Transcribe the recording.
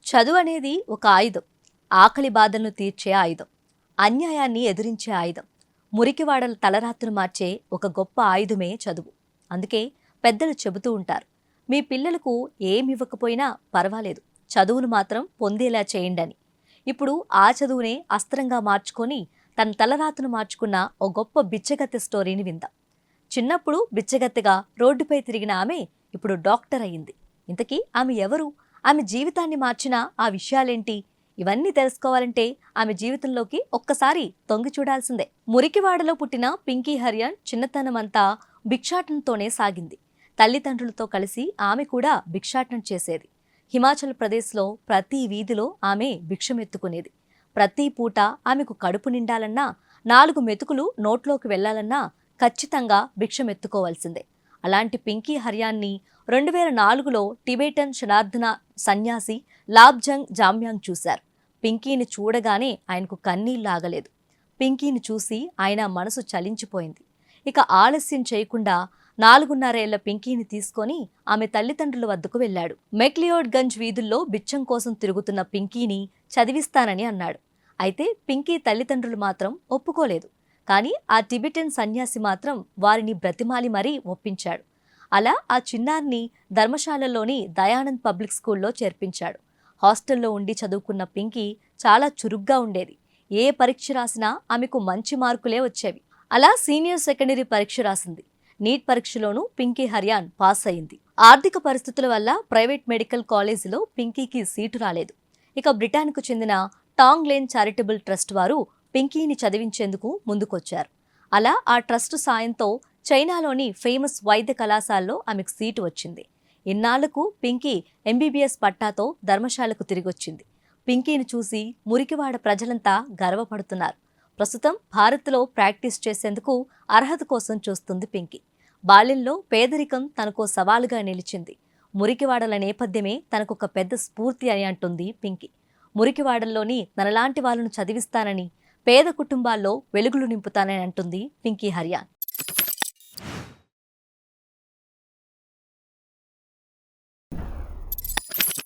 చదువు అనేది ఒక ఆయుధం. ఆకలి బాధలను తీర్చే ఆయుధం. అన్యాయాన్ని ఎదిరించే ఆయుధం. మురికివాడల తలరాత్రులు మార్చే ఒక గొప్ప ఆయుధమే చదువు. అందుకే పెద్దలు చెబుతూ ఉంటారు, మీ పిల్లలకు ఏమివ్వకపోయినా పర్వాలేదు, చదువును మాత్రం పొందేలా చేయండని. ఇప్పుడు ఆ చదువునే అస్త్రంగా మార్చుకొని తన తలరాతను మార్చుకున్న ఓ గొప్ప బిచ్చగత్తె స్టోరీని విందాం. చిన్నప్పుడు బిచ్చగత్తెగా రోడ్డుపై తిరిగిన ఆమె ఇప్పుడు డాక్టర్ అయింది. ఇంతకీ ఆమె ఎవరు? ఆమె జీవితాన్ని మార్చిన ఆ విషయాలేంటి? ఇవన్నీ తెలుసుకోవాలంటే ఆమె జీవితంలోకి ఒక్కసారి తొంగి చూడాల్సిందే. మురికివాడలో పుట్టిన పింకీ హరియాన్ చిన్నతనమంతా భిక్షాటనతోనే సాగింది. తల్లిదండ్రులతో కలిసి ఆమె కూడా భిక్షాటన చేసేది. హిమాచల్ ప్రదేశ్లో ప్రతి వీధిలో ఆమె భిక్షమెత్తుకునేది. ప్రతి పూట ఆమెకు కడుపు నిండాలన్నా, 4 మెతుకులు నోట్లోకి వెళ్లాలన్నా ఖచ్చితంగా భిక్షమెత్తుకోవాల్సిందే. అలాంటి పింకీ హరియాన్ని 2004లో టిబెటన్ శనార్థన సన్యాసి లాబ్జంగ్ జామ్యాంగ్ చూశారు. పింకీని చూడగానే ఆయనకు కన్నీళ్లాగలేదు. పింకీని చూసి ఆయన మనసు చలించిపోయింది. ఇక ఆలస్యం చేయకుండా 4.5 ఏళ్ల పింకీని తీసుకొని ఆమె తల్లిదండ్రుల వద్దకు వెళ్లాడు. మెక్లియోడ్ గంజ్ వీధుల్లో బిచ్చం కోసం తిరుగుతున్న పింకీని చదివిస్తానని అన్నాడు. అయితే పింకీ తల్లిదండ్రులు మాత్రం ఒప్పుకోలేదు. కానీ ఆ టిబెటన్ సన్యాసి మాత్రం వారిని బ్రతిమాలి మరీ ఒప్పించాడు. అలా ఆ చిన్నారిని ధర్మశాలలోని దయానంద్ పబ్లిక్ స్కూల్లో చేర్పించాడు. హాస్టల్లో ఉండి చదువుకున్న పింకీ చాలా చురుగ్గా ఉండేది. ఏ పరీక్ష రాసినా ఆమెకు మంచి మార్కులే వచ్చేవి. అలా సీనియర్ సెకండరీ పరీక్ష రాసింది. నీట్ పరీక్షలోనూ పింకీ హరియాన్ పాస్ అయింది. ఆర్థిక పరిస్థితుల వల్ల ప్రైవేట్ మెడికల్ కాలేజీలో పింకీకి సీటు రాలేదు. ఇక బ్రిటన్కు చెందిన టాంగ్ లేన్ చారిటబుల్ ట్రస్ట్ వారు పింకీని చదివించేందుకు ముందుకొచ్చారు. అలా ఆ ట్రస్ట్ సాయంతో చైనాలోని ఫేమస్ వైద్య కళాశాలలో ఆమెకు సీటు వచ్చింది. ఇన్నాళ్లకు పింకీ ఎంబీబీఎస్ పట్టాతో ధర్మశాలకు తిరిగొచ్చింది. పింకీని చూసి మురికివాడ ప్రజలంతా గర్వపడుతున్నారు. ప్రస్తుతం భారత్లో ప్రాక్టీస్ చేసేందుకు అర్హత కోసం చూస్తుంది పింకీ. బాల్యంలో పేదరికం తనకో సవాలుగా నిలిచింది. మురికివాడల నేపథ్యమే తనకొక పెద్ద స్ఫూర్తి అని అంటుంది పింకీ. మురికివాడల్లోని తనలాంటి వాళ్ళను చదివిస్తానని, పేద కుటుంబాల్లో వెలుగులు నింపుతానని అంటుంది పింకీ హరియాన్.